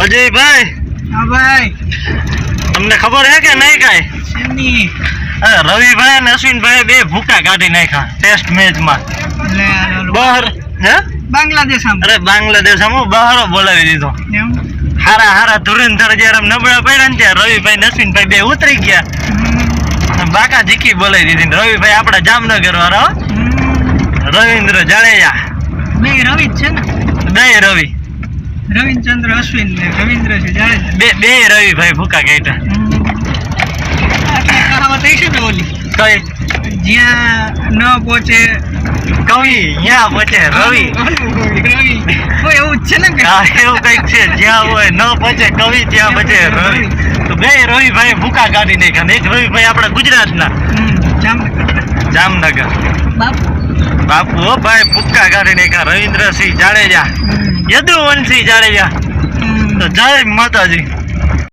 અજયભાઈ, હા ભાઈ, તમને ખબર હે કે નહીં કાંઈ? શેની? રવિભાઈ અને અશ્વિનભાઈ બે ભૂકા કાઢી નાખ્યા ટેસ્ટ મેચમાં. બહાર હે બાંગ્લાદેશ આમ. અરે બાંગ્લાદેશ આમ બહારો બોલાવી દીધો. એમ? હારા ધુરંધર જયારે નબળા પડ્યા ને ત્યારે રવિભાઈ ને અશ્વિનભાઈ બે ઉતરી ગયા. બાકા જીકી બોલાવી દીધી. રવિભાઈ આપડા જામનગર વાળા રવિન્દ્ર જાડેજા. બે રવિ જ છે ને? બે રવિ, રવિચંદ્ર અશ્વિન ને રવિન્દ્ર છે જાડેજા. બે રવિભાઈ ભૂકા કાઢ્યા. કહાવત છે ને ઓલી, કઈ? જ્યાં ન પહોંચે કવિ ત્યાં પહોંચે રવિ. રવિ કોઈ એવું જ છે ને કે? હા, એવું કઈક છે. જ્યાં હોય ન પહોંચે કવિ ત્યાં પહોંચે રવિ. તો બે રવિભાઈ ભૂકા કાઢી નાખ્યા. એક રવિભાઈ આપડા ગુજરાતના જામનગર. બાપુ હો ભાઈ ભૂકા કાઢી નાખ્યા. રવિન્દ્રસિંહ જાડેજા, યદુવંશી જાડેજા. તો જય માતાજી.